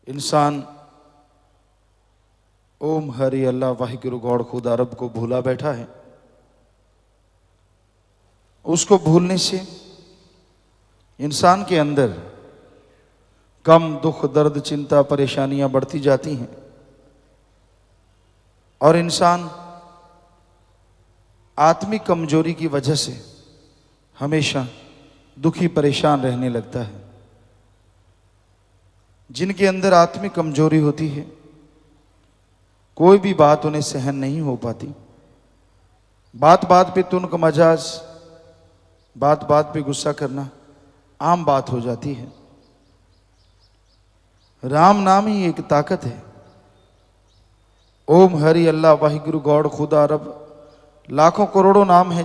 इंसान ओम हरि अल्लाह वाहिगुरु गॉड खुदा रब को भूला बैठा है। उसको भूलने से इंसान के अंदर गम, दुख, दर्द, चिंता, परेशानियां बढ़ती जाती हैं और इंसान आत्मिक कमजोरी की वजह से हमेशा दुखी परेशान रहने लगता है। जिनके अंदर आत्मिक कमजोरी होती है, कोई भी बात उन्हें सहन नहीं हो पाती। बात बात पे तुनक मजाज, बात बात पे गुस्सा करना आम बात हो जाती है। राम नाम ही एक ताकत है। ओम हरि अल्लाह वाहिगुरु गॉड खुदा रब लाखों करोड़ों नाम है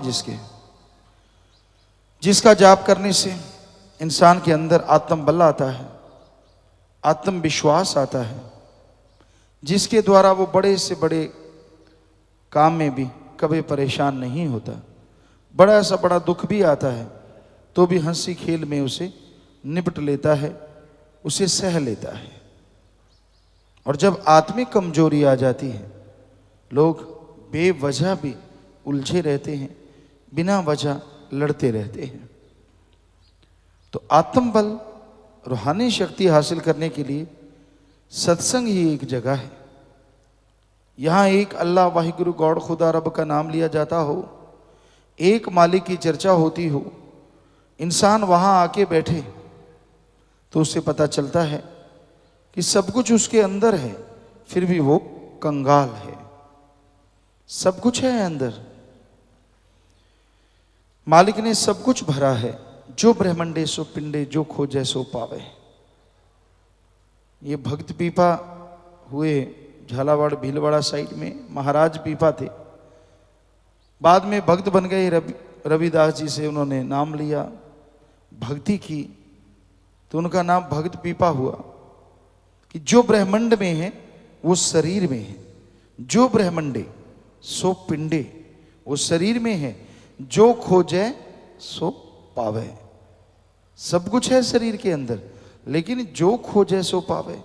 जिसका जाप करने से इंसान के अंदर आत्मबल आता है, आत्मविश्वास आता है, जिसके द्वारा वो बड़े से बड़े काम में भी कभी परेशान नहीं होता। बड़ा सा बड़ा दुख भी आता है तो भी हंसी खेल में उसे निपट लेता है, उसे सह लेता है। और जब आत्मिक कमजोरी आ जाती है, लोग बेवजह भी उलझे रहते हैं, बिना वजह लड़ते रहते हैं। तो आत्मबल, रूहानी शक्ति हासिल करने के लिए सत्संग ही एक जगह है। यहां एक अल्लाह वाहिगुरु गॉड खुदा रब का नाम लिया जाता हो, एक मालिक की चर्चा होती हो, इंसान वहां आके बैठे तो उससे पता चलता है कि सब कुछ उसके अंदर है, फिर भी वो कंगाल है। सब कुछ है अंदर, मालिक ने सब कुछ भरा है। जो ब्रह्मंडे सो पिंडे, जो खोजे सो पावे। ये भक्त पीपा हुए झालावाड़ भीलवाड़ा साइड में महाराज पीपा थे, बाद में भक्त बन गए। रविदास जी से उन्होंने नाम लिया, भक्ति की, तो उनका नाम भक्त पीपा हुआ। कि जो ब्रह्मंड में है वो शरीर में है, जो ब्रह्मंडे सो पिंडे, वो शरीर में है, जो खोजे सो पावे। सब कुछ है शरीर के अंदर, लेकिन जो खोजे सो पावे,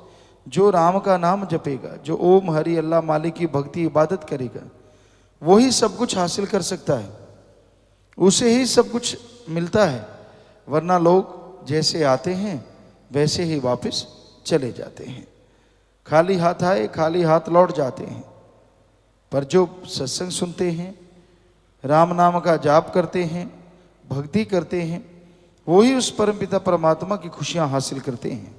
जो राम का नाम जपेगा, जो ओम हरि अल्लाह मालिक की भक्ति इबादत करेगा, वही सब कुछ हासिल कर सकता है, उसे ही सब कुछ मिलता है। वरना लोग जैसे आते हैं वैसे ही वापस चले जाते हैं, खाली हाथ आए खाली हाथ लौट जाते हैं। पर जो सत्संग सुनते हैं, राम नाम का जाप करते हैं, भक्ति करते हैं, वही उस परमपिता परमात्मा की खुशियां हासिल करते हैं।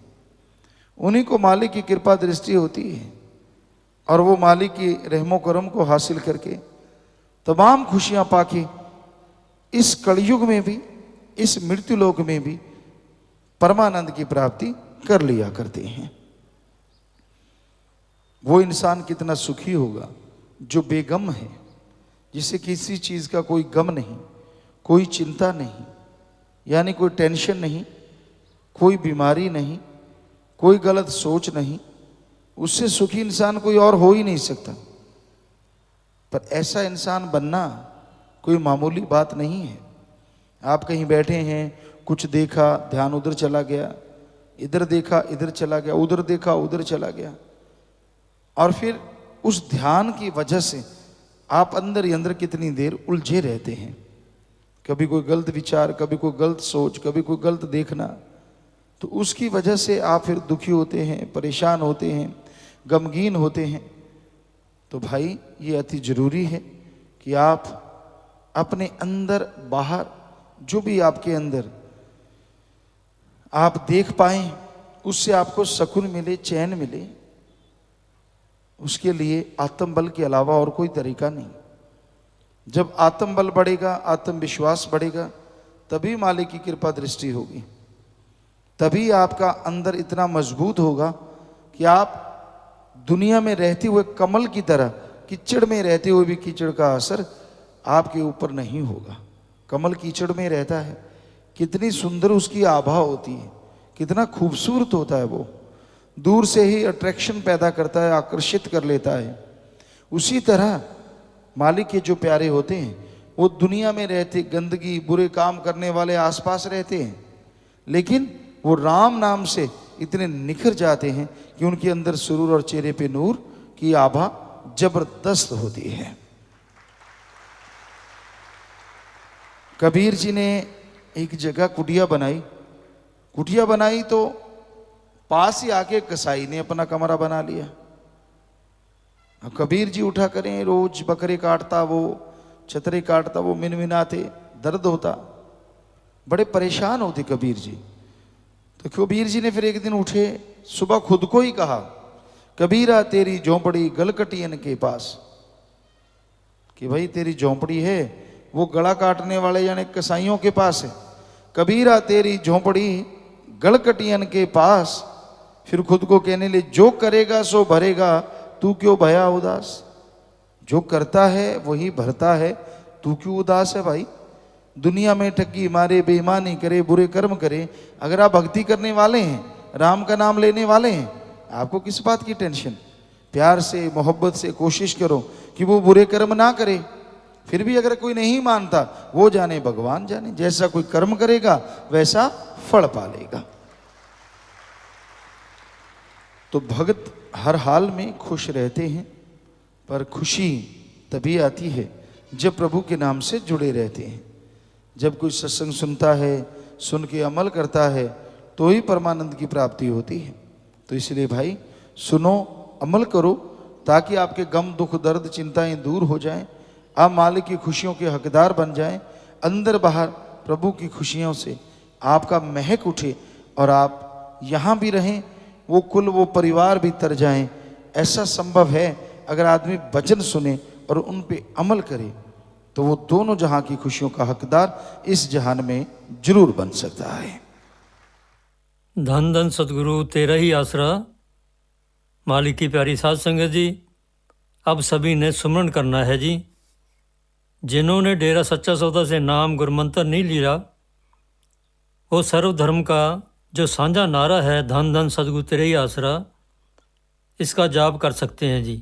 उन्हीं को मालिक की कृपा दृष्टि होती है और वो मालिक की रहमो करम को हासिल करके तमाम खुशियां पाके इस कलयुग में भी, इस मृत्यु लोक में भी परमानंद की प्राप्ति कर लिया करते हैं। वो इंसान कितना सुखी होगा जो बेगम है, जिसे किसी चीज का कोई गम नहीं, कोई चिंता नहीं, यानी कोई टेंशन नहीं, कोई बीमारी नहीं, कोई गलत सोच नहीं। उससे सुखी इंसान कोई और हो ही नहीं सकता। पर ऐसा इंसान बनना कोई मामूली बात नहीं है। आप कहीं बैठे हैं, कुछ देखा, ध्यान उधर चला गया, इधर देखा इधर चला गया, उधर देखा उधर चला गया, और फिर उस ध्यान की वजह से आप अंदर ही अंदर कितनी देर उलझे रहते हैं। कभी कोई गलत विचार, कभी कोई गलत सोच, कभी कोई गलत देखना, तो उसकी वजह से आप फिर दुखी होते हैं, परेशान होते हैं, गमगीन होते हैं। तो भाई ये अति जरूरी है कि आप अपने अंदर बाहर जो भी आपके अंदर आप देख पाएं, उससे आपको सुकून मिले, चैन मिले। उसके लिए आत्मबल के अलावा और कोई तरीका नहीं। जब आत्मबल बढ़ेगा, आत्मविश्वास बढ़ेगा, तभी मालिक की कृपा दृष्टि होगी, तभी आपका अंदर इतना मजबूत होगा कि आप दुनिया में रहते हुए कमल की तरह, कीचड़ में रहते हुए भी कीचड़ का असर आपके ऊपर नहीं होगा। कमल कीचड़ में रहता है, कितनी सुंदर उसकी आभा होती है, कितना खूबसूरत होता है वो, दूर से ही अट्रैक्शन पैदा करता है, आकर्षित कर लेता है। उसी तरह मालिक के जो प्यारे होते हैं, वो दुनिया में रहते, गंदगी बुरे काम करने वाले आसपास रहते हैं, लेकिन वो राम नाम से इतने निखर जाते हैं कि उनके अंदर सुरूर और चेहरे पे नूर की आभा जबरदस्त होती है। कबीर जी ने एक जगह कुटिया बनाई तो पास ही आके कसाई ने अपना कमरा बना लिया। अब कबीर जी उठा करें, रोज बकरे काटता वो, छतरे काटता वो, मिनमिनाते, दर्द होता, बड़े परेशान होते कबीर जी। तो कबीर जी ने फिर एक दिन उठे, सुबह खुद को ही कहा, कबीरा तेरी झोंपड़ी गलकटियन के पास, कि भाई तेरी झोंपड़ी है वो गला काटने वाले यानी कसाईयों के पास है। कबीरा तेरी झोंपड़ी गलकटियन के पास। फिर खुद को कहने लगे, जो करेगा सो भरेगा, तू क्यों भया उदास। जो करता है वही भरता है, तू क्यों उदास है भाई। दुनिया में ठगी मारे, बेईमानी करे, बुरे कर्म करे, अगर आप भक्ति करने वाले हैं, राम का नाम लेने वाले हैं, आपको किस बात की टेंशन। प्यार से, मोहब्बत से कोशिश करो कि वो बुरे कर्म ना करे। फिर भी अगर कोई नहीं मानता, वो जाने भगवान जाने, जैसा कोई कर्म करेगा वैसा फल पालेगा। तो भक्त हर हाल में खुश रहते हैं, पर खुशी तभी आती है जब प्रभु के नाम से जुड़े रहते हैं। जब कोई सत्संग सुनता है, सुन के अमल करता है, तो ही परमानंद की प्राप्ति होती है। तो इसलिए भाई सुनो, अमल करो, ताकि आपके गम, दुख, दर्द, चिंताएं दूर हो जाएं, आप मालिक की खुशियों के हकदार बन जाएं, अंदर बाहर प्रभु की खुशियों से आपका महक उठे और आप यहाँ भी रहें, वो कुल, वो परिवार भी तर जाएं। ऐसा संभव है अगर आदमी वचन सुने और उन पे अमल करे, तो वो दोनों जहां की खुशियों का हकदार इस जहान में जरूर बन सकता है। धन धन सतगुरु तेरा ही आसरा। मालिक की प्यारी साध संगत जी, अब सभी ने सुमरण करना है जी। जिन्होंने डेरा सच्चा सौदा से नाम गुरमंत्र नहीं लिया, वो सर्वधर्म का जो साझा नारा है, धन धन सतगुरु तेरा ही आसरा, इसका जाप कर सकते हैं जी।